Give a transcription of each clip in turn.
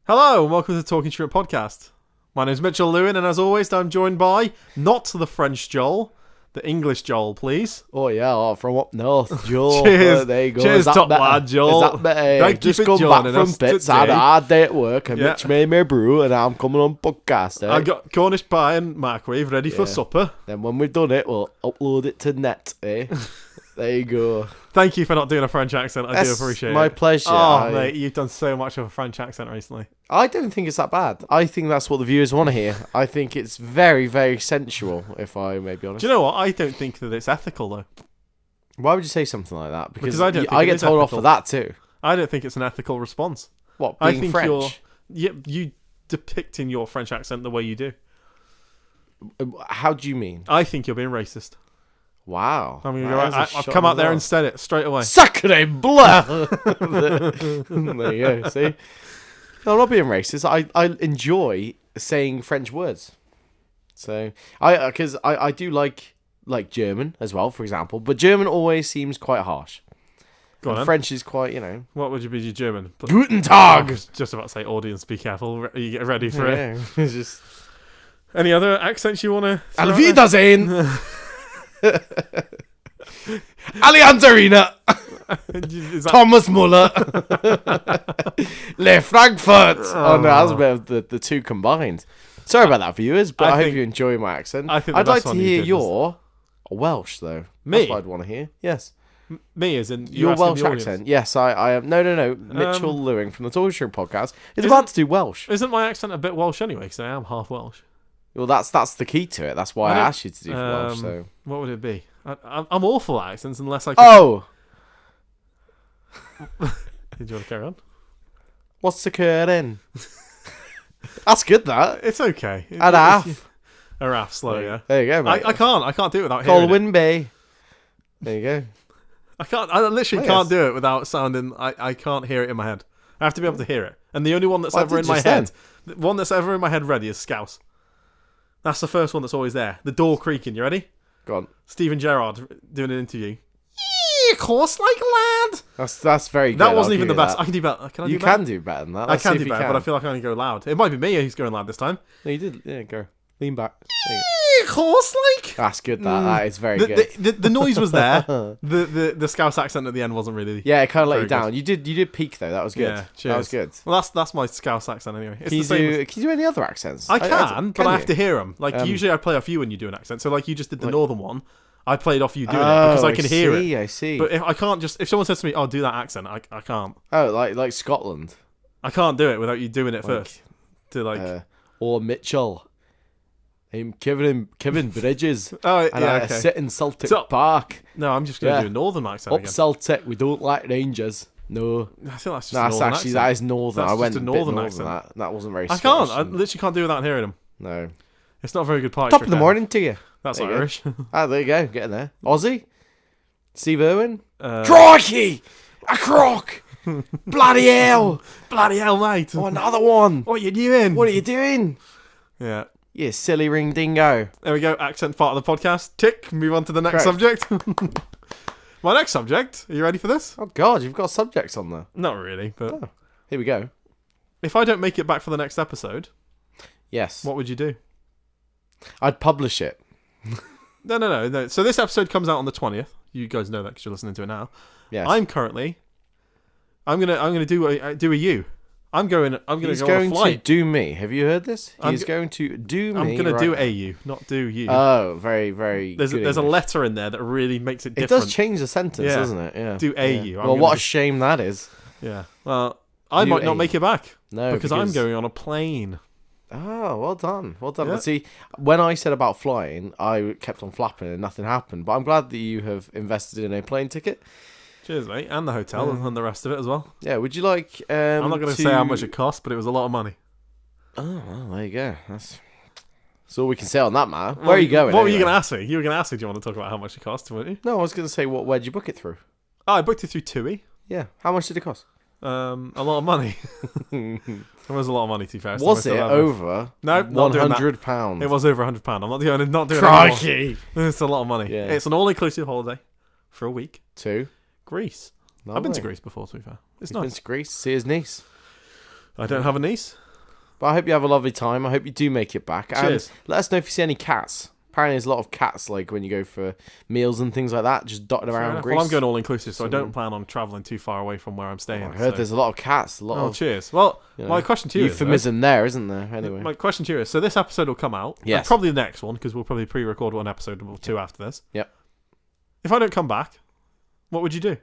Hello and welcome to the Talking Shrimp podcast. My name is Mitchell Lewin, and as always, I'm joined by not the French Joel, the English Joel, please. Oh yeah, from up north, Joel. Cheers, There you go. cheers, top lad, Joel. Is that better? Thank you Just for come back joining from us bits. today. I had a hard day at work, and Yeah. Mitch made me a brew, and I'm coming on podcast. I got Cornish pie and microwave ready for supper. Then when we've done it, we'll upload it to net. There you go. Thank you for not doing a French accent. I do That's appreciate my it. pleasure. Oh, mate, you've done so much of a French accent recently. I don't think it's that bad. I think that's what the viewers want to hear. I think it's very, very sensual, if I may be honest. Do you know what? I don't think that it's ethical, though. Why would you say something like that? Because I don't think I it get is told off ethical. for that too. I don't think it's an ethical response. What, I being think French? you depicting your French accent the way you do. How do you mean? I think you're being racist. Wow. I'm gonna That go, is a I've shot come in out the there dark. and said it straight away. Sacre bleu! There you go, see? No, I'm not being racist. I enjoy saying French words. So, because I do like German as well, for example. But German always seems quite harsh. Go on, then. French is quite, you know. What would you be your German? Guten I Tag! was just about to say audience, be careful. You get ready for it. Yeah, it's just... Any other accents you want to... Auf Wiedersehen! Allianz Arena! Thomas Muller! Le Frankfurt! Oh no, that's a bit of the two combined. Sorry about that, viewers, but I hope you enjoy my accent. I think the I'd like best to one you hear did your Welsh, though. Me? That's what I'd want to hear. Yes. Me as in... Your asking Welsh the audience. accent. Yes, I am. No. Mitchell Lewin from the Talking Shrimp podcast is Isn't- about to do Welsh. Isn't my accent a bit Welsh anyway? Because I am half Welsh. Well, that's the key to it. That's why I don't- asked you to do Welsh. So. What would it be? I'm awful at accents unless I... Oh! Did you want to carry on? What's occurring? That's good, that. It's okay. At half. A raff, slow, yeah. There you go, mate. I can't do it without hearing it. Colwyn Bay. There you go. I literally Oh, can't yes. do it without sounding... I can't hear it in my head. I have to be able to hear it. And the only one that's Well, I ever did in my just head... The one that's ever in my head ready is Scouse. That's the first one that's always there. The door creaking, you ready? Go on. Stephen Gerrard doing an interview. Of course, like lad. That's very good. That wasn't I'll even the give you best. I that. can do better. Can I You do better? can do better than that. I Let's see can if do you better, but I feel like I only go loud. It might be me who's going loud this time. No, you did. Yeah, go. Lean back. There you Of course, like. go. That's good. That is very good. The noise was there. the Scouse accent at the end wasn't really. Yeah, it kind of let very you down. You did peak though. That was good. Yeah, That was cheers. good. Well, that's my Scouse accent anyway. It's Can you the same. do? Can you do any other accents? I can, but I have you? to hear them. Like usually, I play off you when you do an accent. So like you just did the northern one. I played off you doing it because I can hear it. I see. But if I can't just if someone says to me, "Oh, do that accent," I can't. Oh, like Scotland. I can't do it without you doing it first. To like. Or Mitchell. I'm Kevin Bridges. Oh And yeah, I okay. sit in Celtic So- Park. No, I'm just gonna Yeah. do a northern accent Up again. Celtic, we don't like Rangers. No. I feel that's just No, a that's northern actually accent. that is northern. That's I went just a a bit northern northern. accent. That wasn't very. I can't. Scottish I and- literally can't do it without hearing them. No. It's not a very good party. Top trick, of the that. morning to you. That's There you go. Irish. Ah, there you go. Getting there. Aussie. Steve Irwin. Uh, Crikey! A croc! Bloody hell! Bloody hell, mate! Oh, another one! What are you doing? What are you doing? Yeah. You silly ring dingo. There we go. Accent part of the podcast. Tick. Move on to the next Correct. subject. My next subject. Are you ready for this? Oh God, you've got subjects on there. Not really, but Oh. Here we go. if I don't make it back for the next episode, Yes. what would you do? I'd publish it. No. So this episode comes out on the 20th. You guys know that because you're listening to it now. Yes. I'm gonna do a you. I'm gonna He's go on a going to flight. do me. Have you heard this? I'm He's going to do me. I'm gonna right do now. a you, not do you. Oh, very, very. there's good a English. letter in there that really makes it It different. does change the sentence, Yeah. doesn't it? Yeah. Do a yeah. you. I'm Well, gonna what a do- shame that is. Yeah. Well, I Do might a not you. make it back No, because I'm going on a plane. Oh, well done. Well done. Yeah. But see, when I said about flying, I kept on flapping and nothing happened. But I'm glad that you have invested in a plane ticket. Cheers, mate, and the hotel and the rest of it as well. Yeah, would you like... I'm not going to say how much it cost, but it was a lot of money. Oh, well, there you go. That's all we can say on that, man. Where are you going? What were you anyway? going to ask me? You were going to ask me, do you want to talk about how much it cost, weren't you? No, I was going to say, where'd you book it through? Oh, I booked it through TUI. Yeah. How much did it cost? A lot of money. It was a lot of money, to be fair. Was it over No, not doing that. £100? It was over £100. I'm not doing it anymore. Crikey! It's a lot of money. Yeah. It's an all-inclusive holiday for a week. 2. Greece. Lovely. I've been to Greece before, to be fair. It's He's been nice. to Greece to see his niece. I don't have a niece. But I hope you have a lovely time. I hope you do make it back. Cheers. And let us know if you see any cats. Apparently there's a lot of cats, like when you go for meals and things like that, just dotted around Greece. Well, I'm going all inclusive, so I don't plan on travelling too far away from where I'm staying. I heard there's a lot of cats. A lot of cheers. Well, you know, my question to you euphemism there, isn't there? Anyway, my question to you is: so this episode will come out. Yes. And probably the next one because we'll probably pre-record one episode or two after this. Yep. If I don't come back, what would you do?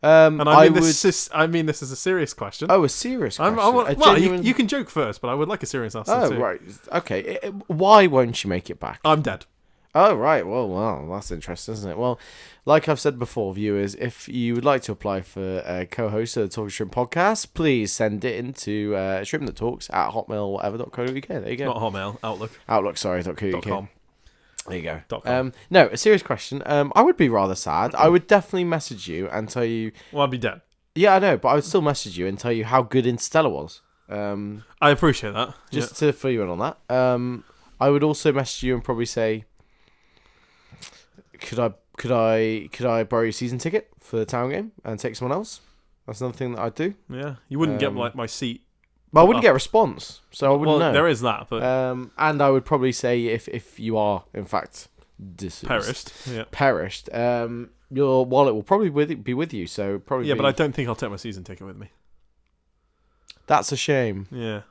And I mean this is a serious question. Oh, a serious question. You can joke first, but I would like a serious answer too. Oh, right. Okay. Why won't you make it back? I'm dead. Oh, right. Well, that's interesting, isn't it? Well, like I've said before, viewers, if you would like to apply for a co-host of the Talking Shrimp podcast, please send it into shrimpthattalks@hotmail.co.uk. There you go. Not Hotmail, Outlook. Outlook, sorry, .co.uk. .com. There you go. .com. No, a serious question. I would be rather sad. I would definitely message you and tell you... Well, I'd be dead. Yeah, I know, but I would still message you and tell you how good Interstellar was. I appreciate that. Just to fill you in on that. I would also message you and probably say... Could I borrow your season ticket for the town game and take someone else? That's another thing that I'd do. Yeah, you wouldn't get like my seat. But I wouldn't get a response, so I wouldn't know. There is that, but and I would probably say if you are in fact perished, your wallet will probably be with you. So probably but I don't think I'll take my season ticket with me. That's a shame. Yeah.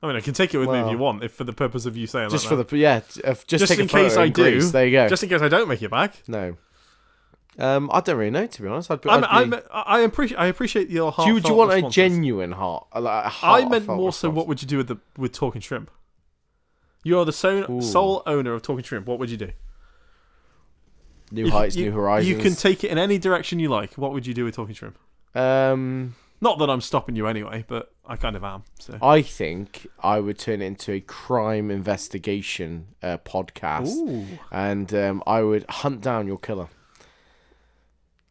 I mean, I can take it with me if you want, if for the purpose of you saying just like for that. Just take in case I do. Greece, there you go. Just in case I don't make it back. No. I don't really know, to be honest. I appreciate your heart. Do you want a genuine heart? I meant more so. What would you do with Talking Shrimp? You are the sole owner of Talking Shrimp. What would you do? New heights, new horizons. You can take it in any direction you like. What would you do with Talking Shrimp? Not that I'm stopping you anyway, but I kind of am. So I think I would turn it into a crime investigation podcast. Ooh. And I would hunt down your killer.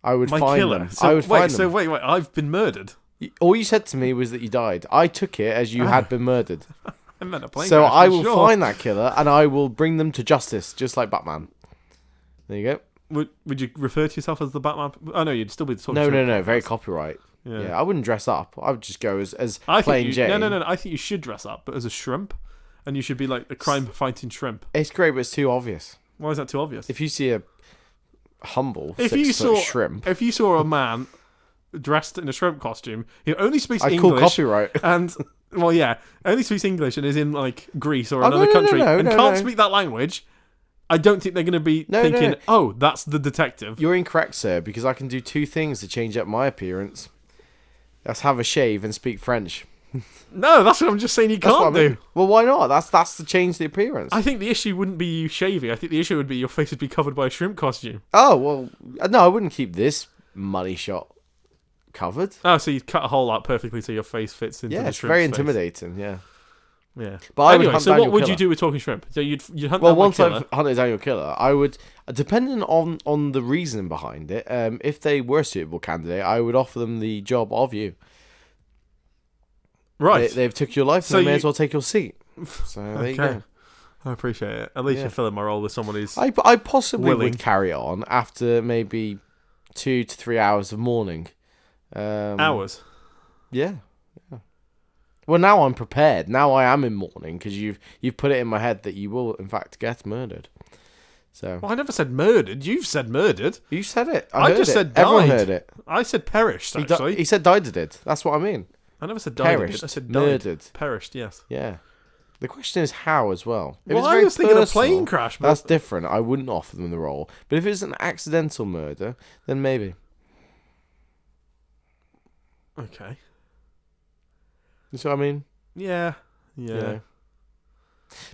I would find killer. them. So, I would find them. So wait, I've been murdered. All you said to me was that you died. I took it as you had been murdered. I meant a plane so crash, I will sure. find that killer and I will bring them to justice, just like Batman. There you go. Would you refer to yourself as the Batman? Oh no, you'd still be the Talking No. Shrimp. Very copyright. Yeah, I wouldn't dress up. I would just go as plain Jane. No. I think you should dress up, but as a shrimp, and you should be like a crime-fighting shrimp. It's great, but it's too obvious. Why is that too obvious? If you see a humble if 6 you foot saw shrimp, if you saw a man dressed in a shrimp costume, he only speaks I'd English. call copyright. And only speaks English and is in like Greece or another country and can't speak that language. I don't think they're going to be thinking, "Oh, that's the detective." You're incorrect, sir, because I can do 2 things to change up my appearance. That's have a shave and speak French. No, that's what I'm just saying you can't do. Well, why not? That's to change the appearance. I think the issue wouldn't be you shaving. I think the issue would be your face would be covered by a shrimp costume. Oh, well, no, I wouldn't keep this money shot covered. Oh, so you cut a hole out perfectly so your face fits into the it's shrimp's very face. intimidating, yeah. Yeah. But I anyway, so what would you do with Talking Shrimp? So you'd hunt down once my killer. I've hunted down your killer, I would, depending on the reason behind it, if they were a suitable candidate, I would offer them the job of you. Right. They've took your life, so they may as well take your seat. So there you go. I appreciate it. At least you're filling my role with someone who's I possibly would carry on after maybe 2 to 3 hours of mourning. Hours? Yeah. Well, now I'm prepared. Now I am in mourning because you've put it in my head that you will, in fact, get murdered. So. Well, I never said murdered. You've said murdered. You said it. I just said died. Everyone heard it. I said perished, actually. He said died did. That's what I mean. I never said died. Perished. I said died. Murdered. Perished, yes. Yeah. The question is how as well. If Well, it's I very was thinking of personal, plane crash. But that's different. I wouldn't offer them the role. But if it's an accidental murder, then maybe. Okay. You see what I mean? Yeah.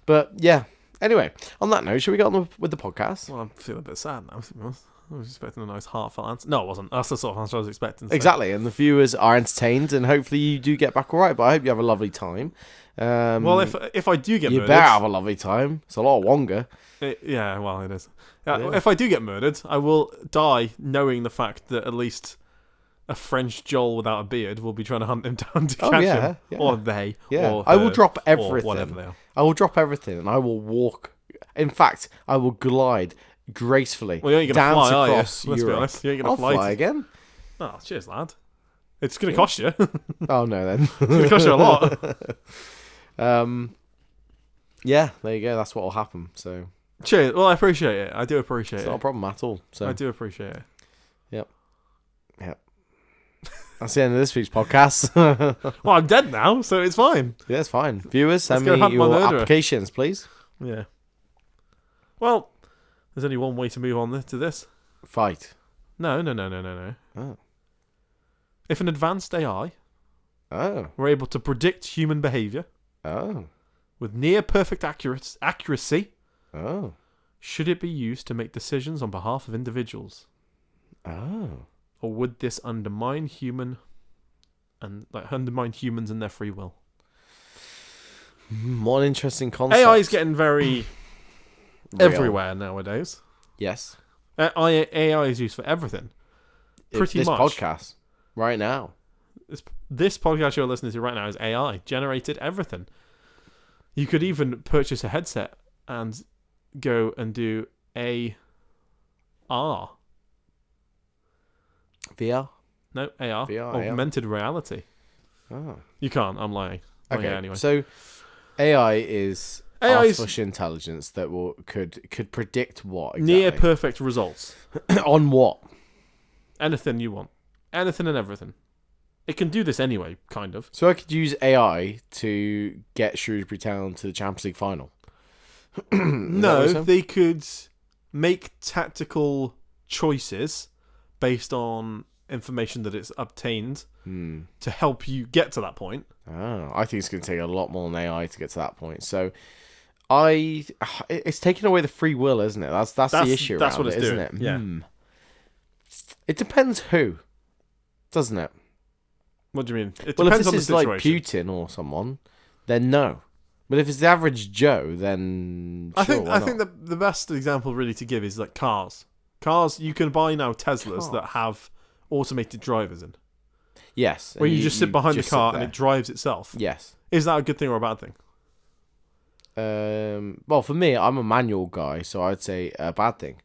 But yeah. Anyway, on that note, should we get on with the podcast? Well, I'm feeling a bit sad now, to be honest. I was expecting a nice heartfelt answer. No, it wasn't. That's the sort of answer I was expecting. So. Exactly, and the viewers are entertained, and hopefully you do get back all right. But I hope you have a lovely time. Well, if I do get you murdered... better have a lovely time. It's a lot of wonga. It is. If I do get murdered, I will die knowing the fact that at least a French Joel without a beard will be trying to hunt him down to catch him. Yeah. Or they. Yeah. Or I will drop everything. Or whatever they are. I will drop everything, and I will walk. In fact, I will glide gracefully well, you ain't gonna down fly, across are you? Let's Europe. be honest. You ain't gonna I'll fly again. Oh, cheers, lad. It's going to cost you. It's Oh no, then. going to cost you a lot. Yeah, there you go. That's what will happen. So Cheers. Well, I appreciate it. I do appreciate it's it. not a problem at all. So I do appreciate it. Yep. That's the end of this week's podcast. Well, I'm dead now, so it's fine. Yeah, it's fine. Viewers, send go me hunt my your murderer. applications, please. Yeah. Well, there's only one way to move on to this. Fight. No. Oh. If an advanced AI Oh. were able to predict human behaviour Oh. with near perfect accuracy, Oh. should it be used to make decisions on behalf of individuals? Oh. Or would this undermine humans and their free will? What an interesting concept. AI is getting very Real. everywhere nowadays. Yes. AI is used for everything. Pretty this much. podcast right now. This podcast you're listening to right now is AI generated everything. You could even purchase a headset and go and do AR. VR? No, AR. VR, Augmented reality. Oh. You can't. I'm lying. Okay. Anyway. So AI is artificial intelligence that could predict what exactly? Near perfect results. On what? Anything you want. Anything and everything. It can do this anyway, kind of. So I could use AI to get Shrewsbury Town to the Champions League final. No, they could make tactical choices based on information that it's obtained to help you get to that point. Oh, I think it's going to take a lot more than AI to get to that point. So it's taking away the free will, isn't it? That's the issue. That's around what it's isn't doing. it? Yeah. It depends who, doesn't it? What do you mean? It Well, if depends this on the is like situation. Putin or someone, then no. But if it's the average Joe, then I sure, think why I think the best example really to give is like cars. Cars, you can buy now Teslas that have automated drivers in. yes, Where you just sit behind the just car sit and it drives itself. Yes. Is that a good thing or a bad thing? Well, for me, I'm a manual guy, so I'd say a bad thing.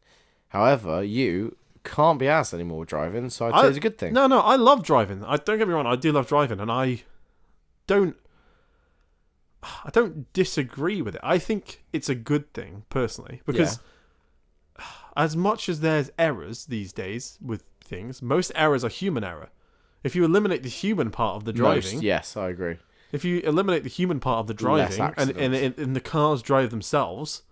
However, you can't be asked anymore driving, so I'd say it's a good thing. No, I love driving. Don't get me wrong, I do love driving, and I don't disagree with it. I think it's a good thing personally because as much as there's errors these days with things, most errors are human error. If you eliminate the human part of the driving, yes, I agree. If you eliminate the human part of the driving and the cars drive themselves,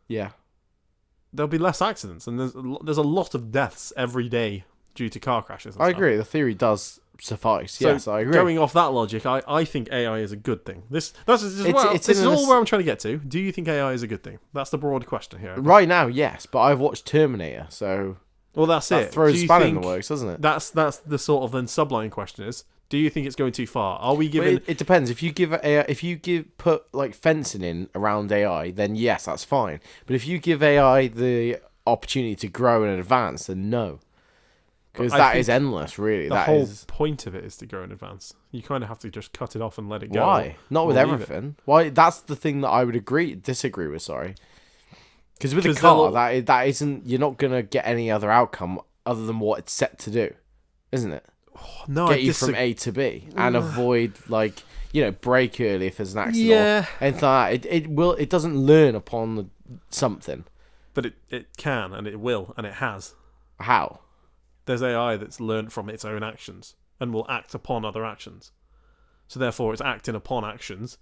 there'll be less accidents, and there's a lot of deaths every day due to car crashes. And I stuff. agree. The theory does suffice. So yes, I agree. Going off that logic, I think AI is a good thing. This is all where I'm trying to get to. Do you think AI is a good thing? That's the broad question here. Right now, yes, but I've watched Terminator, so well, that's that it. throws a spanner in the works, doesn't it? That's the sort of then subline question is: do you think it's going too far? Are we giving? It depends. If you put like fencing in around AI, then yes, that's fine. But if you give AI the opportunity to grow and advance, then no, because that is endless. Really, the whole point of it is to grow and advance. You kind of have to just cut it off and let it go. Why? Not with everything. Why? That's the thing that I would disagree with. Sorry, because with a car, that isn't. You're not gonna get any other outcome other than what it's set to do, isn't it? No, get you from A to B and avoid brake early if there's an accident. Yeah, or anything like that. It doesn't learn upon something, but it can and it will and it has. How? There's AI that's learned from its own actions and will act upon other actions. So therefore, it's acting upon actions.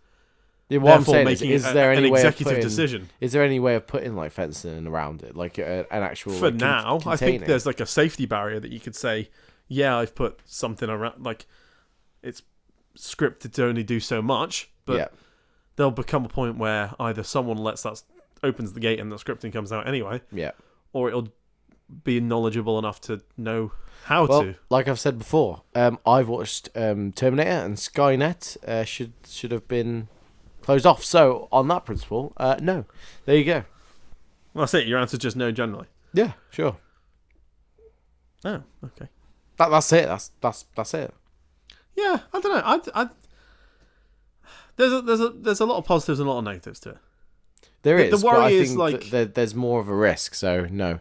Yeah, what I'm saying making is there any an executive decision? Is there any way of putting like fencing around it, like an actual? For now, I think there's like a safety barrier that you could say. Yeah, I've put something around, like, it's scripted to only do so much, but there'll become a point where either someone opens the gate and the scripting comes out anyway, or it'll be knowledgeable enough to know how to. Like I've said before, I've watched Terminator, and Skynet should have been closed off. So on that principle, no. There you go. Well, that's it. Your answer's just no generally. Yeah, sure. Oh, okay. That's it. That's it. Yeah, I don't know. There's a lot of positives and a lot of negatives to it. There is. The worry but I is think like there's more of a risk. So no.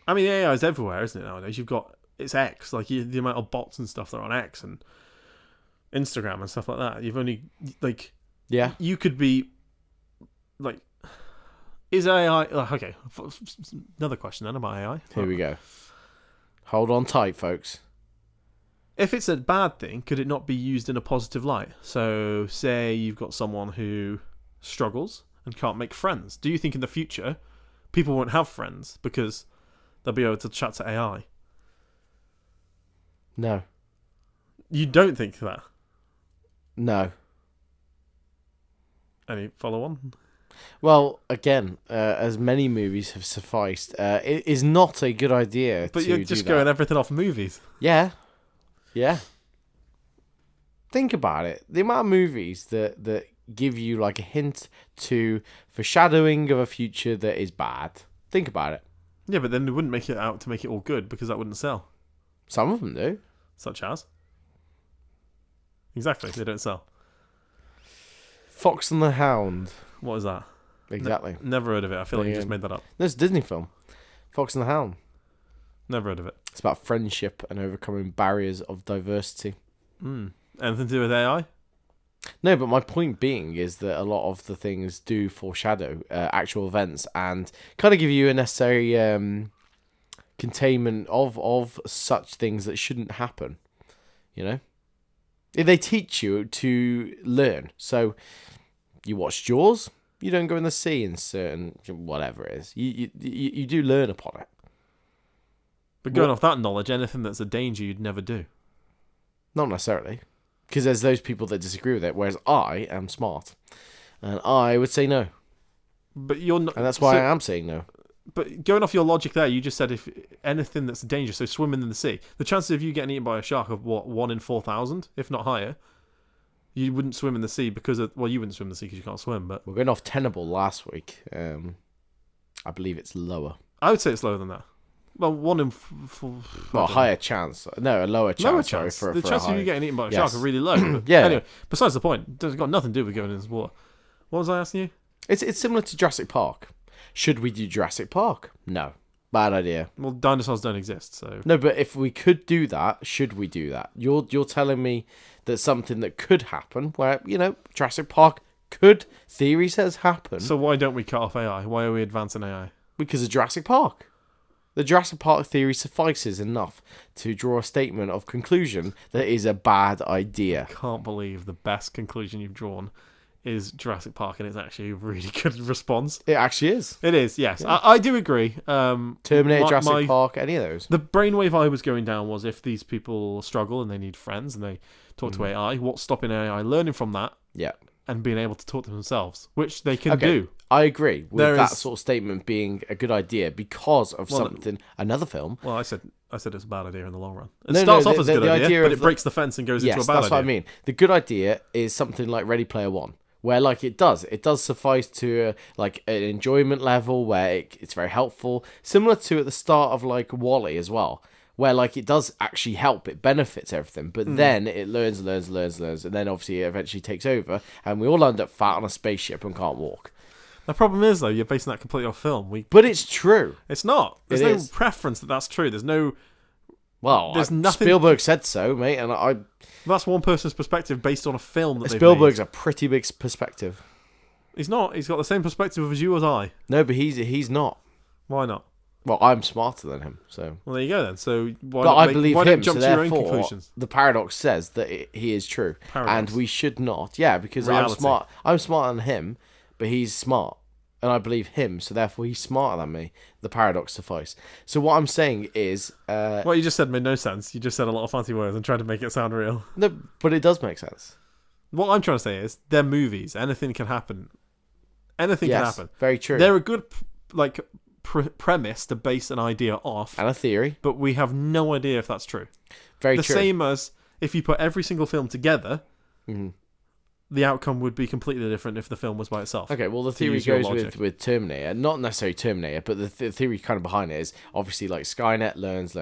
I mean, AI is everywhere, isn't it nowadays? You've got it's X. Like the amount of bots and stuff that are on X and Instagram and stuff like that. You've only like you could be like, is AI okay? Another question then about AI. Here we go. Hold on tight, folks. If it's a bad thing, could it not be used in a positive light? So, say you've got someone who struggles and can't make friends. Do you think in the future people won't have friends because they'll be able to chat to AI? No. You don't think that? No. Any follow on? Well, again, as many movies have sufficed, it is not a good idea. But you're just going everything off movies. Yeah. Think about it. The amount of movies that give you like a hint to foreshadowing of a future that is bad. Think about it. Yeah, but then they wouldn't make it out to make it all good because that wouldn't sell. Some of them do. Such as? Exactly, they don't sell. Fox and the Hound. What is that? Exactly. Never heard of it. I feel like you just made that up. There's a Disney film. Fox and the Hound. Never heard of it. It's about friendship and overcoming barriers of diversity. Anything to do with AI? No, but my point being is that a lot of the things do foreshadow actual events and kind of give you a necessary containment of such things that shouldn't happen. You know? They teach you to learn. So you watch Jaws, you don't go in the sea in certain whatever it is. You do learn upon it. But going off that knowledge, anything that's a danger you'd never do. Not necessarily. Because there's those people that disagree with it, whereas I am smart. And I would say no. But you're not, and that's why I am saying no. But going off your logic there, you just said if anything that's dangerous, so swimming in the sea, the chances of you getting eaten by a shark are what, 1 in 4,000, if not higher. You wouldn't swim in the sea because of, well, you wouldn't swim in the sea because you can't swim. But we're going off Tenable last week. I believe it's lower. I would say it's lower than that. Well, 1 in 4. Well, higher chance. No, a lower chance. Lower chance. Sorry, the chances of you getting eaten by a shark are really low. But yeah. Anyway, besides the point, it's got nothing to do with going in this water. What was I asking you? It's similar to Jurassic Park. Should we do Jurassic Park? No. Bad idea. Well, dinosaurs don't exist, so... No, but if we could do that, should we do that? You're telling me that something that could happen, where, you know, Jurassic Park could, theory says, happen. So why don't we cut off AI? Why are we advancing AI? Because of Jurassic Park. The Jurassic Park theory suffices enough to draw a statement of conclusion that is a bad idea. I can't believe the best conclusion you've drawn is Jurassic Park, and it's actually a really good response. It actually is. It is, yes. Yeah. I do agree. Terminator, Jurassic Park, any of those. The brainwave I was going down was if these people struggle and they need friends and they talk to AI, what's stopping AI learning from that? Yeah. And being able to talk to themselves, which they can do. I agree with that sort of statement being a good idea because of another film. Well, I said it's a bad idea in the long run. It starts off as a good idea, but it breaks the fence and goes into a bad idea. Yes, that's what I mean. The good idea is something like Ready Player One, where like it does suffice to like an enjoyment level where it's very helpful, similar to at the start of like WALL-E as well, where like it does actually help, it benefits everything, but then it learns, and then obviously it eventually takes over, and we all end up fat on a spaceship and can't walk. The problem is, though, you're basing that completely off film. But it's true. It's not. There's no preference that that's true. There's no... Well, there's nothing... Spielberg said so, mate, and that's one person's perspective based on a film that Spielberg's a pretty big perspective. He's not. He's got the same perspective as you as I. No, but he's not. Why not? Well, I'm smarter than him, so... Well, there you go, then. So why don't jump to your own conclusions? The paradox says that he is true. Paradox. And we should not. Yeah, because Reality. I'm smarter than him, but he's smart. And I believe him, so therefore he's smarter than me. The paradox suffice. So what I'm saying is... what you just said made no sense. You just said a lot of fancy words and tried to make it sound real. No, but it does make sense. What I'm trying to say is, they're movies. Anything can happen. Anything can happen. Very true. They're a good premise to base an idea off. And a theory. But we have no idea if that's true. Very true. The same as if you put every single film together... Mm-hmm. The outcome would be completely different if the film was by itself. Okay, well, the theory goes with Terminator. Not necessarily Terminator, but the theory kind of behind it is obviously like Skynet learns,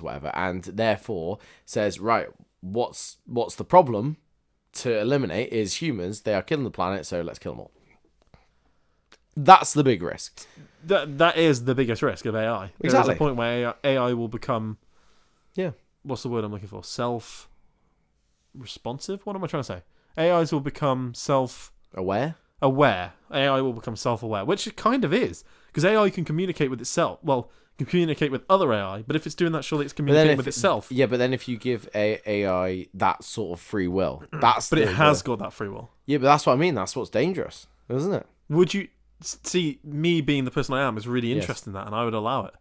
whatever, and therefore says, right, what's the problem to eliminate is humans. They are killing the planet, so let's kill them all. That's the big risk. That is the biggest risk of AI. Exactly. There's a point where AI will become Yeah. What's the word I'm looking for? Self-responsive? What am I trying to say? AIs will become Aware. AI will become self-aware, which it kind of is. Because AI can communicate with itself. Well, can communicate with other AI, but if it's doing that, surely it's communicating with itself. Yeah, but then if you give AI that sort of free will, that's... But it has got that free will. Yeah, but that's what I mean. That's what's dangerous, isn't it? Would you... See, me being the person I am is really interested in that, and I would allow it.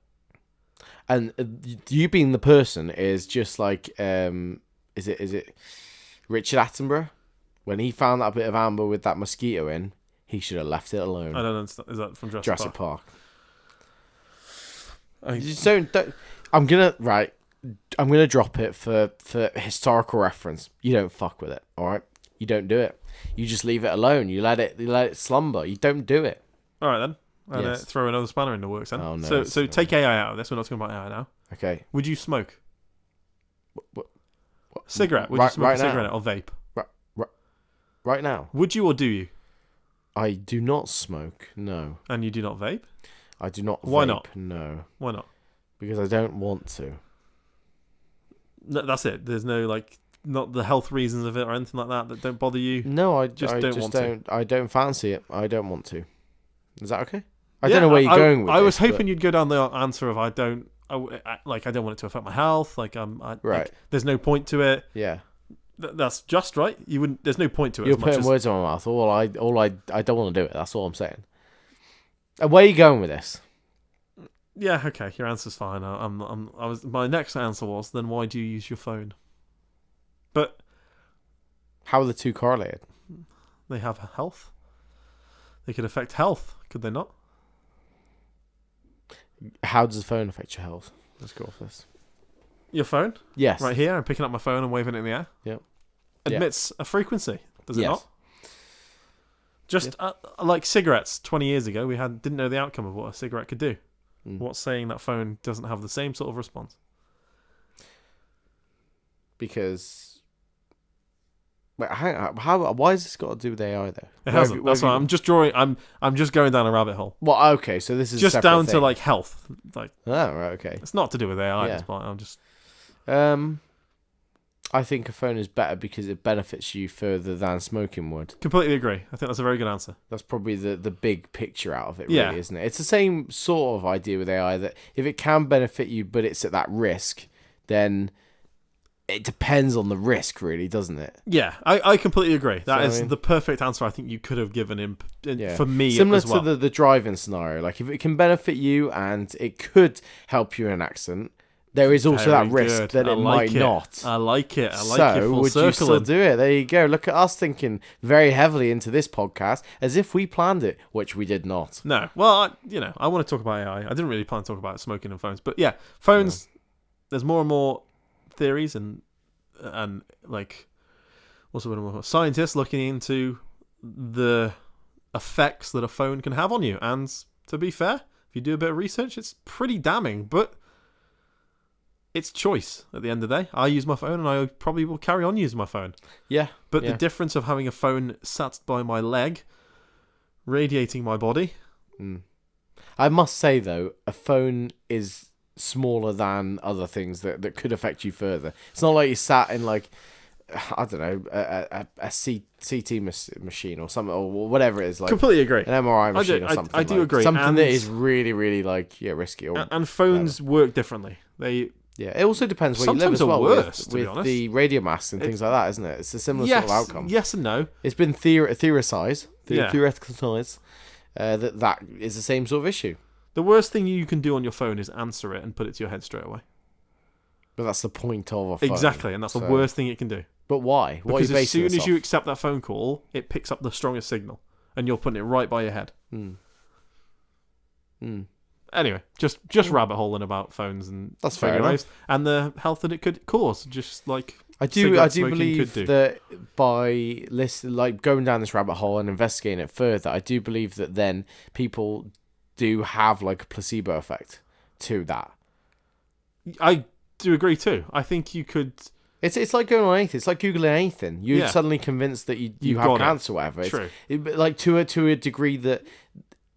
And you being the person is just like... Is it Richard Attenborough? When he found that bit of amber with that mosquito in, he should have left it alone. I don't understand. Is that from Jurassic Park? You just don't. I'm gonna drop it for historical reference. You don't fuck with it, all right? You don't do it. You just leave it alone. You let it slumber. You don't do it. All right then. And throw another spanner in the works then. Oh, no, so take AI out of this. We're not talking about AI now. Okay. Would you smoke? What? Cigarette? Would you smoke a cigarette or vape? Right now. Would you or do you? I do not smoke. No. And you do not vape? I do not. Why vape, not? No. Why not? Because I don't want to. No, that's it. There's no not the health reasons of it or anything like that don't bother you. No, I just don't. I don't fancy it. I don't want to. Is that okay? I Yeah, don't know where you're going with I this. was hoping you'd go down the answer of I don't want it to affect my health. Right. There's no point to it. Yeah. That's just right. You wouldn't. There's no point to it. You're putting words in my mouth. I don't want to do it. That's all I'm saying. And where are you going with this? Yeah. Okay. Your answer's fine. My next answer was then why do you use your phone? But how are the two correlated? They have health. They could affect health, could they not? How does the phone affect your health? Let's go off this. Your phone? Yes. Right here, I'm picking up my phone and waving it in the air. Yep. Admits a frequency, does it not? Just like cigarettes 20 years ago, we didn't know the outcome of what a cigarette could do. What's saying that phone doesn't have the same sort of response? Because... Wait, why has this got to do with AI though? It hasn't. That's why I'm just drawing. I'm just going down a rabbit hole. Well, okay, so this is just down thing. To health. Oh, right, okay. It's not to do with AI. Yeah. I'm just. I think a phone is better because it benefits you further than smoking would. Completely agree. I think that's a very good answer. That's probably the big picture out of it, really, isn't it? It's the same sort of idea with AI that if it can benefit you, but it's at that risk, then. It depends on the risk, really, doesn't it? Yeah, I completely agree. That is the perfect answer I think you could have given him for me. Similar as well. to the driving scenario. Like, if it can benefit you and it could help you in an accident, there is also that risk that it might not. I like it. So, would you still do it? There you go. Look at us thinking very heavily into this podcast as if we planned it, which we did not. No. Well, I want to talk about AI. I didn't really plan to talk about smoking and phones. But yeah, phones, there's more and more theories and what's the word? Scientists looking into the effects that a phone can have on you. And to be fair, if you do a bit of research, it's pretty damning. But it's choice at the end of the day. I use my phone and I probably will carry on using my phone. Yeah. But the difference of having a phone sat by my leg, radiating my body. I must say, though, a phone is smaller than other things that could affect you further. It's not like you sat in I don't know, a CT machine or something or whatever it is. Completely agree. An MRI machine or something. I do agree. Something that is really, really risky. And phones work differently. It also depends where you live as well. With the radio masts and things like that, isn't it? It's a similar sort of outcome. Yes and no. It's been theorized that is the same sort of issue. The worst thing you can do on your phone is answer it and put it to your head straight away. But that's the point of a phone. Exactly, and that's the worst thing it can do. But why? Because as soon as you accept that phone call, it picks up the strongest signal, and you're putting it right by your head. Anyway, just rabbit holing about phones and that's fair enough. And the health that it could cause, just like I do believe that by going down this rabbit hole and investigating it further, I do believe that then people do have a placebo effect to that. I do agree too. I think you could. It's like going on anything. It's like Googling anything. You're suddenly convinced that you have cancer or whatever. True. To a degree that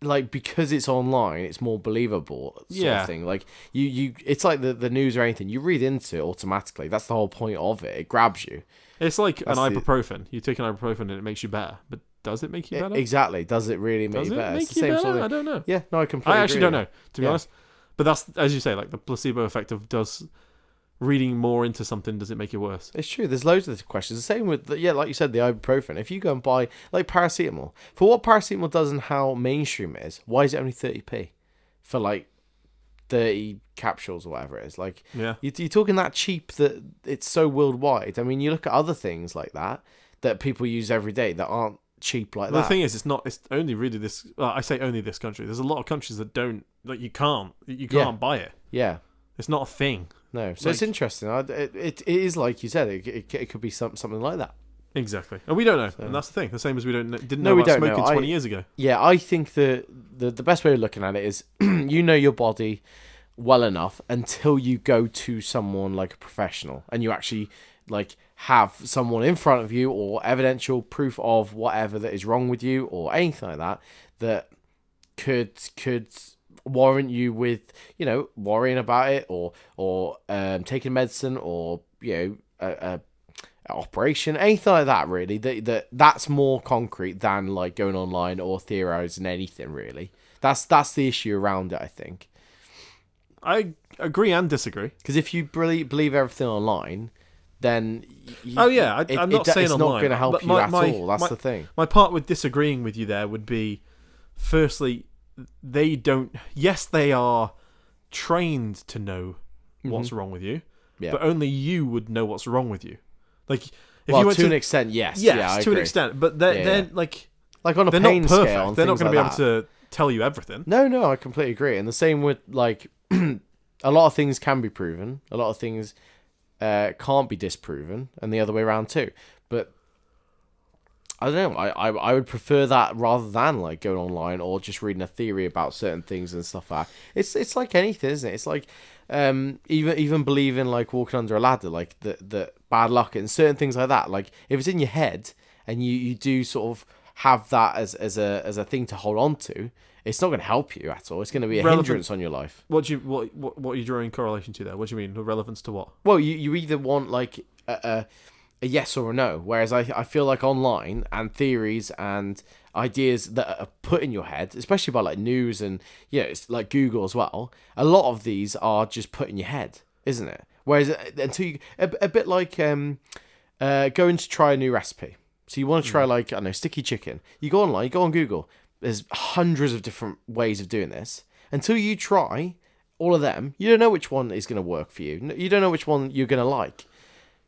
like, because it's online, it's more believable sort of thing. Like you it's like the news or anything. You read into it automatically. That's the whole point of it. It grabs you. It's like an ibuprofen. You take an ibuprofen and it makes you better. But does it make you better? Exactly. Does it really make you better? It's the same better? sort of... I don't know. Yeah, no, I completely I actually agree. don't know, to be honest. But that's, as you say, like the placebo effect of does reading more into something, does it make it worse? It's true. There's loads of questions. The same with, like you said, the ibuprofen. If you go and buy, like, paracetamol, for what paracetamol does and how mainstream it is, why is it only 30p for, like, 30 capsules or whatever it is? Like, you're talking that cheap that it's so worldwide. I mean, you look at other things like that people use every day that aren't cheap like that. The thing is, it's only really this. Well, I say only this country. There's a lot of countries that don't, like, you can't buy it. Yeah, it's not a thing. No, so it's interesting. It is like you said. It could be something like that. Exactly, and we don't know, and that's the thing. The same as we didn't know about smoking 20 years ago. Yeah, I think the best way of looking at it is you know your body well enough until you go to someone like a professional and you actually, like, have someone in front of you or evidential proof of whatever that is wrong with you or anything like that could warrant you with, you know, worrying about it or taking medicine or, you know, a operation, anything like that. Really, that's more concrete than, like, going online or theorizing anything. Really, that's the issue around it, I think. I agree and disagree, because if you believe everything online, then I'm not saying it's online, not going to help you at all. That's the thing. My part with disagreeing with you there would be, firstly, they don't. Yes, they are trained to know what's wrong with you, but only you would know what's wrong with you. Like, if you went to an extent, yes, to agree. an extent, but they're like on a they're pain not perfect. scale. They're not going to be able to tell you everything. No, I completely agree. And the same with, like, a lot of things can be proven. A lot of things can't be disproven, and the other way around too. But I don't know. I would prefer that rather than, like, going online or just reading a theory about certain things and stuff like that. It's like anything, isn't it? It's like even believing, like, walking under a ladder, like the bad luck and certain things like that. Like, if it's in your head and you do sort of have that as a thing to hold on to, it's not going to help you at all. It's going to be a hindrance on your life. What are you drawing correlation to there? What do you mean? Relevance to what? Well, you either want, like, a yes or a no. Whereas I feel like online and theories and ideas that are put in your head, especially by, like, news and, you know, it's like Google as well, a lot of these are just put in your head, isn't it? Whereas until you a bit like going to try a new recipe. So you want to try, like, I don't know, sticky chicken. You go online, you go on Google. There's hundreds of different ways of doing this. Until you try all of them, you don't know which one is going to work for you. You don't know which one you're going to like.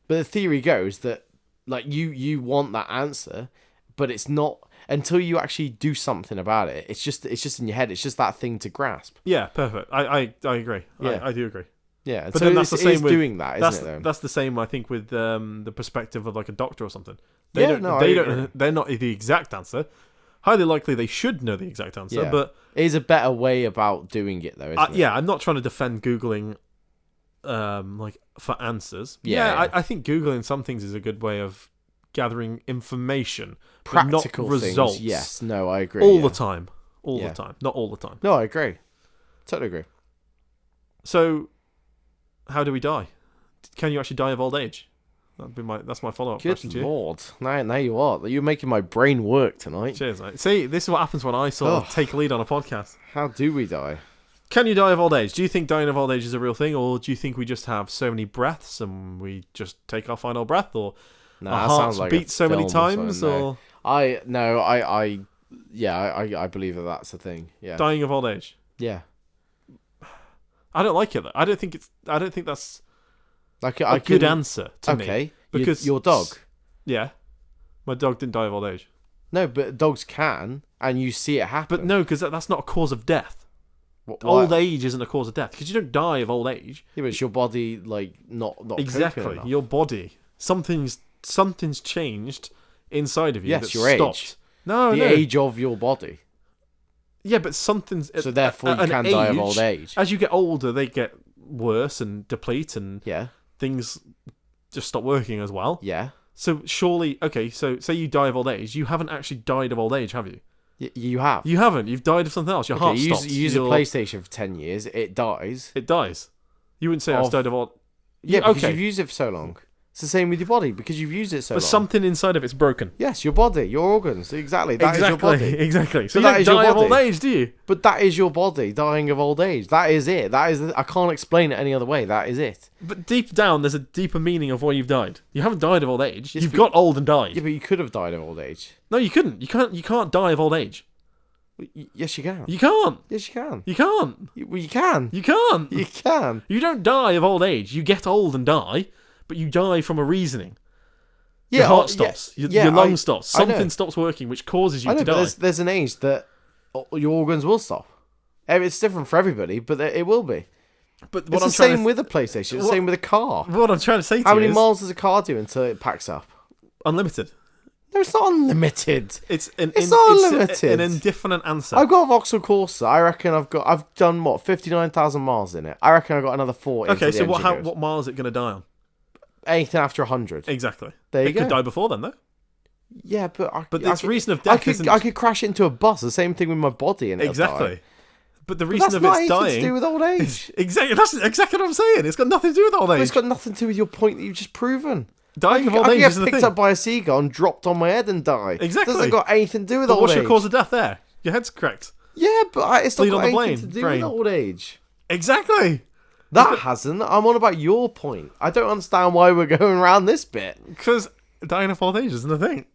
But the theory goes that, like, you want that answer, but it's not until you actually do something about it. It's just in your head. It's just that thing to grasp. Yeah, perfect. I agree. Yeah. I do agree. Yeah, but so then that's the same with doing that, isn't it? Though? That's the same, I think, with the perspective of, like, a doctor or something. They're not the exact answer. Highly likely they should know the exact answer, but it is a better way about doing it, though, isn't it? Yeah, I'm not trying to defend Googling, like, for answers. I think Googling some things is a good way of gathering information, practical but not results. Things. Yes, no, I agree. All the time, the time, not all the time. No, I agree. Totally agree. So, how do we die? Can you actually die of old age? That's my follow-up question to you. Good Lord. Now you are. You're making my brain work tonight. Cheers, mate. See, this is what happens when I sort of take lead on a podcast. How do we die? Can you die of old age? Do you think dying of old age is a real thing, or do you think we just have so many breaths and we just take our final breath, or our hearts beat so many times, or... I believe that's the thing. Yeah. Dying of old age. Yeah. I don't like it, though. I don't think that's... Like, a good answer to me. Because your dog. Yeah. My dog didn't die of old age. No, but dogs can, and you see it happen. But no, because that's not a cause of death. Old age isn't a cause of death, because you don't die of old age. Yeah, but it's your body, like, not exactly. Your body. Something's changed inside of you. Yes, your stopped. Age. No, the age of your body. Yeah, but something's... So therefore you can die of old age. As you get older, they get worse and deplete, and things just stop working as well. Yeah. So surely, okay, so say you die of old age, you haven't actually died of old age, have you? You have. You haven't. You've died of something else. Your heart stops. You use a PlayStation for 10 years. It dies. It dies. You wouldn't say I've died of old... Yeah, because you've used it for so long. It's the same with your body, because you've used it so long. But something inside of it's broken. Yes, your body, your organs. Exactly. That is your body. Exactly. So you don't die of old age, do you? But that is your body dying of old age. That is it. I can't explain it any other way. That is it. But deep down, there's a deeper meaning of why you've died. You haven't died of old age. You've got old and died. Yeah, but you could have died of old age. No, you couldn't. You can't die of old age. Yes, you can. You can't. Yes, you can. You can't. You can. You can't. You can. You don't die of old age. You get old and die, but you die from a reasoning. Your heart stops. Your lung stops. Something stops working, which causes you to die. But there's an age that your organs will stop. It's different for everybody, but it will be. But it's the same with a PlayStation. It's the same with a car. What I'm trying to say to you is... How many miles does a car do until it packs up? Unlimited. No, it's not unlimited. It's not unlimited. An indefinite answer. I've got a Vauxhall Corsa. I reckon I've done what 59,000 miles in it. I reckon I've got another 40. Okay, so what mile is it going to die on? Anything after 100. Exactly. There you go. It could die before then, though. Yeah, but its reason of death isn't... I could crash into a bus. The same thing with my body and exactly. But the reason of its dying... That's nothing to do with old age. Exactly. That's exactly what I'm saying. It's got nothing to do with old age. But it's got nothing to do with your point that you've just proven. Dying of old age is the thing. I get picked up by a seagull and dropped on my head and die. Exactly. It doesn't got anything to do with old age. What's your cause of death there? Your head's cracked. Yeah, but it's not got anything to do with old age. Exactly. That hasn't. I'm on about your point. I don't understand why we're going around this bit. Because dying of old age isn't a thing.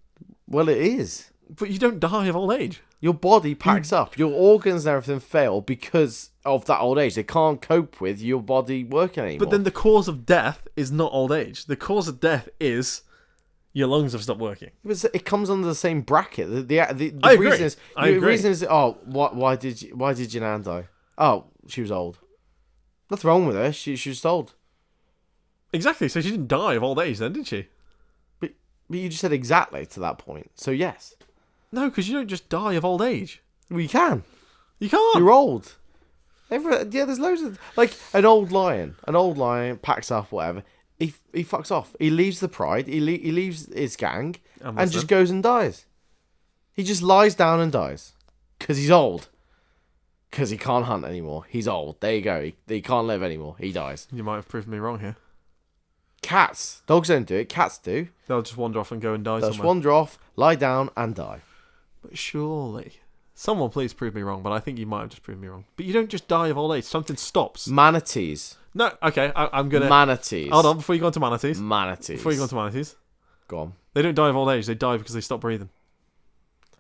Well, it is. But you don't die of old age. Your body packs up. Your organs and everything fail because of that old age. They can't cope with your body working anymore. But then the cause of death is not old age. The cause of death is your lungs have stopped working. It comes under the same bracket. The I agree. reason is, I agree. The reason is, why did your nan die? Oh, she was old. Nothing wrong with her. She was just old. Exactly. So she didn't die of old age then, did she? But you just said exactly to that point. So yes. No, because you don't just die of old age. Well, you can. You can't. You're old. There's loads of... Like, an old lion packs up, whatever. He fucks off. He leaves the pride. He leaves his gang and just goes and dies. He just lies down and dies. Because he's old. Because he can't hunt anymore. He's old. There you go. He can't live anymore. He dies. You might have proven me wrong here. Cats. Dogs don't do it. Cats do. They'll just wander off and go and die somewhere. They'll just wander off, lie down, and die. But surely... Someone please prove me wrong, but I think you might have just proved me wrong. But you don't just die of old age. Something stops. Manatees. No, okay, I'm going to... Manatees. Hold on, before you go on to manatees. Manatees. Before you go on to manatees. Go on. They don't die of old age. They die because they stop breathing.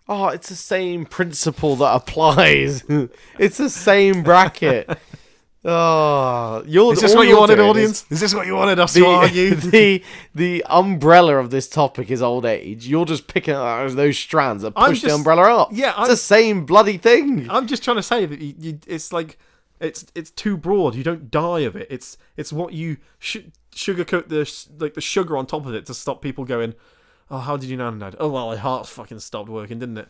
Oh, it's the same principle that applies. It's the same bracket. Oh, is this what you wanted, audience? Is this what you wanted us to argue? The umbrella of this topic is old age. You're just picking up those strands that push the umbrella up. Yeah, it's the same bloody thing. I'm just trying to say that it's like it's too broad. You don't die of it. It's what you sugarcoat the sugar on top of it to stop people going, oh, how did you know I died? Oh well, my heart fucking stopped working, didn't it?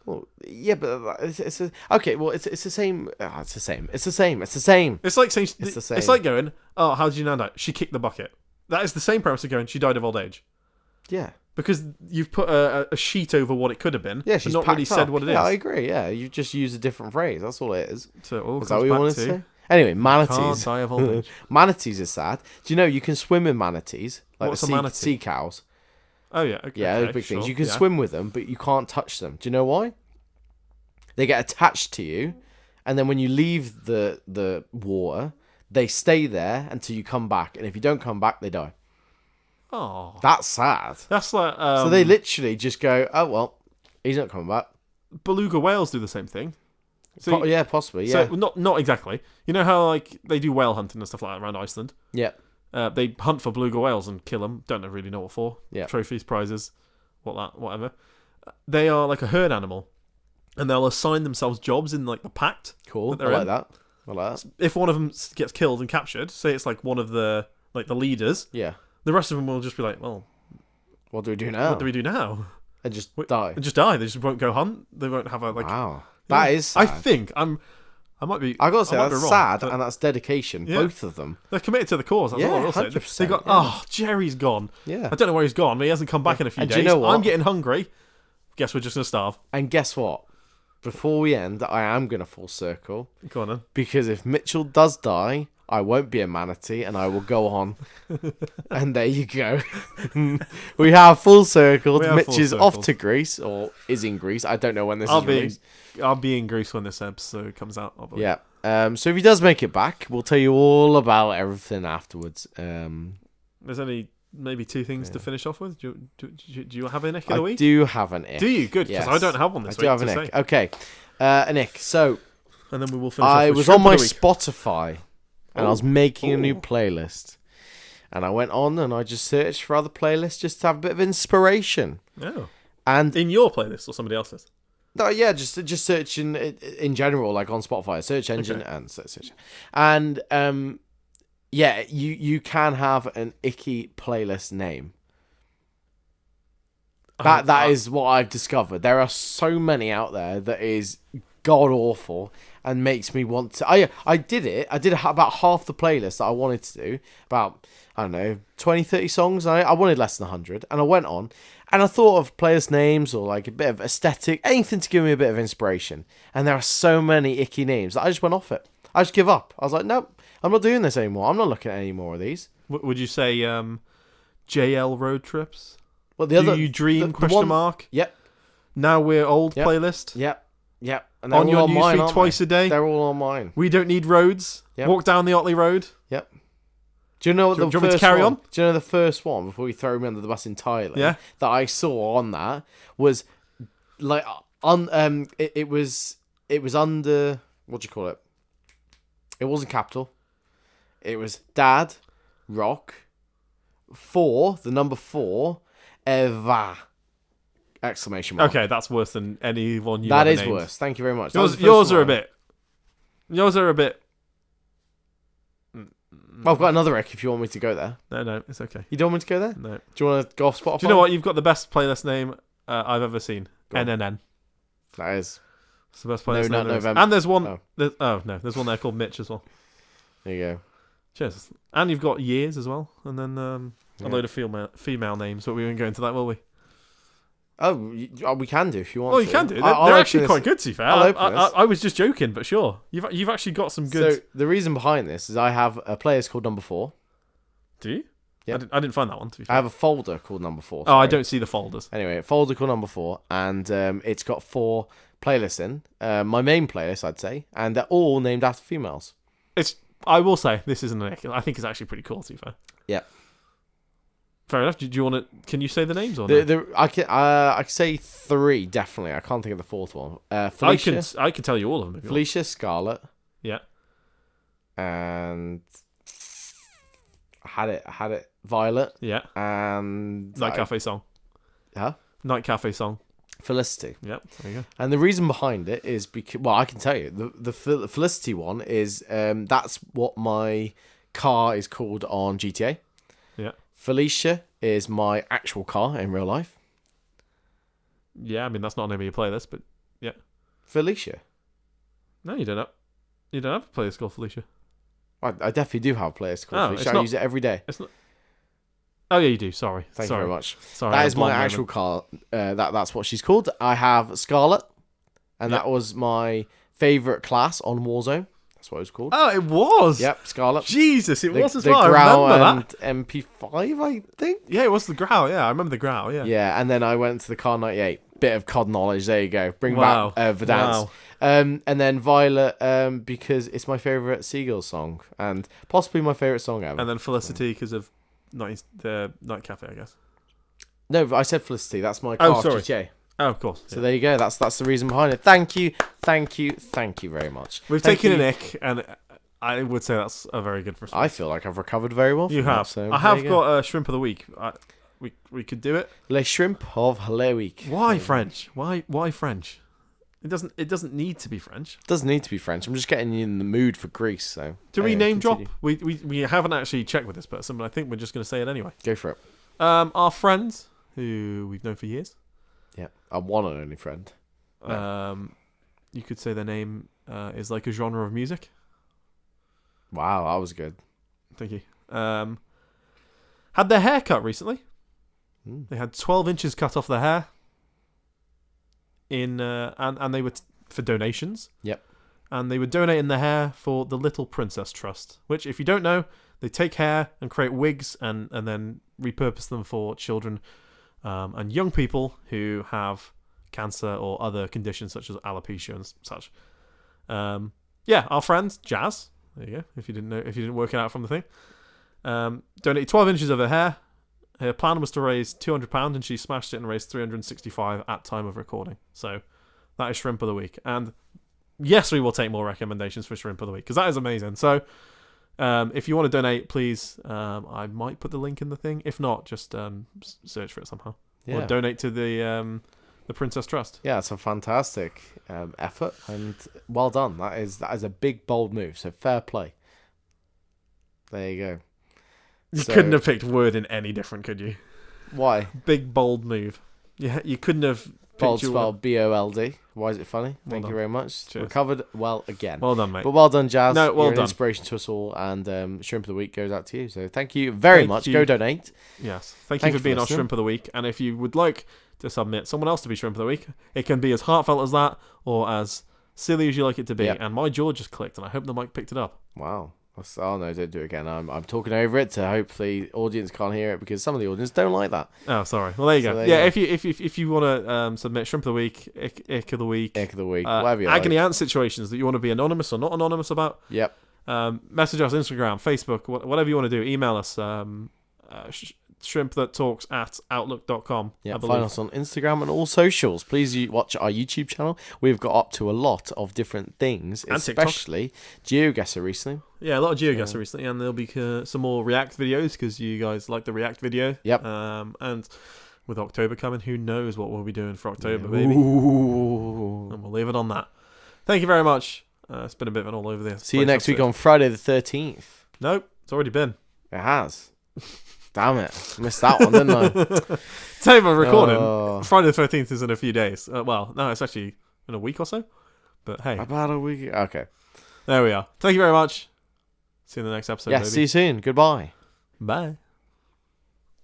Well, yeah, but it's okay. Well, it's the same. It's the same. It's the same. It's the same. It's like saying it's the same. It's like going, oh, how did you know that? She kicked the bucket. That is the same premise of going, she died of old age. Yeah, because you've put a sheet over what it could have been. Yeah, she's not really said what it is. Yeah, I agree. Yeah, you've just used a different phrase. That's all it is. So it all is that what you wanted to say? Anyway, manatees. Can't die of old age. Manatees are sad. Do you know you can swim in manatees? Like what's a manatee? Sea cows. Oh yeah. Okay, yeah, those big things. You can swim with them, but you can't touch them. Do you know why? They get attached to you, and then when you leave the water, they stay there until you come back. And if you don't come back, they die. Oh, that's sad. That's like so they literally just go, oh well, he's not coming back. Beluga whales do the same thing. So yeah, possibly. Yeah, so not exactly. You know how like they do whale hunting and stuff like that around Iceland. Yeah. They hunt for beluga whales and kill them. Don't really know what for. Yeah. Trophies, prizes, whatever. They are like a herd animal. And they'll assign themselves jobs in like the pact. Cool. I like that. If one of them gets killed and captured, say it's like one of the leaders. Yeah. The rest of them will just be like, well, what do we do now? What do we do now? And just die. And just die. They just won't go hunt. They won't have a like. Wow. That is sad. I think I might be. I gotta say that's wrong, sad and that's dedication. Yeah. Both of them. They're committed to the cause. That's all I will say. They got. Yeah. Oh, Jerry's gone. Yeah. I don't know where he's gone, but he hasn't come back in a few days. Do you know what? I'm getting hungry. Guess we're just gonna starve. And guess what? before we end, I am going to full circle. Go on then. Because if Mitchell does die, I won't be a manatee and I will go on. And there you go. We have full circled. Mitch is off to Greece, or is in Greece. I don't know when this is released. I'll be in Greece when this episode comes out. Yeah. So if he does make it back, we'll tell you all about everything afterwards. There's only maybe 2 things to finish off with. Do you have an ick of the week? I do have an ick. Do you? Good, because I don't have one this week. I do have an ick. Okay. An ick. So, and then we will finish off I with was on my Spotify, and I was making a new playlist. And I went on and I just searched for other playlists just to have a bit of inspiration. Oh. And in your playlist or somebody else's? No, yeah, just searching in general, like on Spotify, search engine and search. And yeah, you can have an icky playlist name. That is what I've discovered. There are so many out there that is god awful and makes me want to. I did it. I did about half the playlist that I wanted to do. About, I don't know, 20, 30 songs. I wanted less than 100, and I went on. And I thought of players' names or like a bit of aesthetic, anything to give me a bit of inspiration. And there are so many icky names that I just went off it. I just give up. I was like, nope, I'm not doing this anymore. I'm not looking at any more of these. Would you say JL Road Trips? Well, the other, Do You Dream? Mark? Yep. Now We're Old playlist? Yep. And on your newsfeed twice a day? They're all on mine. We Don't Need Roads? Yep. Walk Down the Otley Road? Yep. Do you know what do you want me to carry on? Do you know the first one, before we throw me under the bus entirely? Yeah. That I saw on that was like it was under, what do you call it? It wasn't capital. It was Dad Rock 4, the number 4, Eva! Exclamation mark. Okay, that's worse than anyone you. That is named. Worse. Thank you very much. Yours are a bit. I've got another ick if you want me to go there. No, it's okay. You don't want me to go there? No. Do you want to go off Spotify? Do you know what? You've got the best playlist name I've ever seen. NNN. That is. It's the best playlist name. November. And there's one. There's one there called Mitch as well. There you go. Cheers. And you've got Years as well, and then a load of female names. But we won't go into that, will we? Oh, we can do if you want. Oh, you can do. They're actually quite good, to be fair. I was just joking, but sure. You've actually got some good. So the reason behind this is I have a playlist called Number 4. Do you? Yeah. I didn't find that one, to be fair. I have a folder called Number 4. Sorry. Oh, I don't see the folders. Anyway, a folder called Number 4, and it's got 4 playlists in. My main playlist, I'd say, and they're all named after females. I will say this isn't an. I think it's actually pretty cool, to be fair. Yeah. Fair enough. Do you want to? Can you say the names or no? I can say 3 definitely. I can't think of the 4th one. Felicia. I can tell you all of them. Felicia, Scarlett. Yeah. And I had it. Violet. Yeah. And Night Cafe song. Huh? Night Cafe song. Felicity. Yep. There you go. And the reason behind it is because, well, I can tell you the Felicity one is that's what my car is called on GTA. Yeah. Felicia is my actual car in real life. Yeah, I mean that's not the name of your playlist, but yeah. Felicia. No, you don't have. You don't have a playlist called Felicia. I definitely do have a playlist called Felicia. I use it every day. It's not. Oh yeah, you do. Sorry. Thank you very much. Sorry. That is my actual car. That's what she's called. I have Scarlett, and that was my favorite class on Warzone. That's what it was called. Oh, it was. Yep, Scarlett. Jesus, it was as the well. Growl I remember that. and MP5, I think. Yeah, it was the Growl. Yeah, I remember the Growl. Yeah. Yeah, and then I went to the Car 98. Bit of COD knowledge. There you go. Bring back Verdansk. Wow. And then Violet, because it's my favorite Seagulls song and possibly my favorite song ever. And then Felicity because of Night Cafe, I guess. No, I said Felicity. That's my car. Sorry. GTA. Oh, of course. So there you go. That's the reason behind it. Thank you very much. We've taken an ick, and I would say that's a very good response. I feel like I've recovered very well. You have. So I have got a shrimp of the week. We could do it. Les shrimp of le week. Why French? Why French? It doesn't need to be French. It doesn't need to be French. I'm just getting you in the mood for Greece. So do we name drop? We haven't actually checked with this person, but I think we're just going to say it anyway. Go for it. Our friends who we've known for years. Yeah, our one and only friend. You could say their name is like a genre of music. Wow, that was good. Thank you. Had their hair cut recently. They had 12 inches cut off their hair. And they were for donations. Yep. And they were donating their hair for the Little Princess Trust, which, if you don't know, they take hair and create wigs and then repurpose them for children and young people who have cancer or other conditions such as alopecia and such. Our friend Jazz, there you go. If you didn't work it out from the thing, donated 12 inches of her hair. Her plan was to raise £200, and she smashed it and raised £365 at time of recording. So that is Shrimp of the Week. And yes, we will take more recommendations for Shrimp of the Week because that is amazing. So if you want to donate, please, I might put the link in the thing. If not, just search for it somehow. Or donate to the Princess Trust. Yeah, it's a fantastic effort, and well done. That is a big, bold move. So fair play. There you go. You couldn't have picked word in any different, could you? Why? Big, bold move. Yeah, you couldn't have. Bold spelled BOLD. Why is it funny? Thank you very much. Cheers. Recovered well again. Well done, mate. But well done, Jazz. No, well You're done. An inspiration to us all, and Shrimp of the Week goes out to you. So thank you very much. Go donate. Yes. Thank you for being our Shrimp of the Week. And if you would like to submit someone else to be Shrimp of the Week, it can be as heartfelt as that or as silly as you like it to be. Yep. And my jaw just clicked, and I hope the mic picked it up. Wow. Oh no, don't do it again. I'm talking over it, so hopefully audience can't hear it because some of the audience don't like that. Oh, sorry. Well, there you go. If you want to submit Shrimp of the Week, Ick of the Week, whatever you Agony like. Aunt situations that you want to be anonymous or not anonymous about. Yep. Message us Instagram, Facebook, whatever you want to do. Email us. shrimpthattalks@outlook.com. Yeah, find us on Instagram and all socials. Please watch our YouTube channel. We've got up to a lot of different things, and especially GeoGuessr recently. Yeah, a lot of GeoGuessr recently, and there'll be some more React videos because you guys like the React video. Yep. And with October coming, who knows what we'll be doing for October, baby. Ooh. And we'll leave it on that. Thank you very much. It's been a bit of an all over there. See you next week on Friday the 13th. Nope, it's already been. It has. Damn it. Missed that one, didn't I? Time of recording. Friday the 13th is in a few days. Well, no, it's actually in a week or so. But hey. About a week. Okay. There we are. Thank you very much. See you in the next episode. Yeah, see you soon. Goodbye. Bye.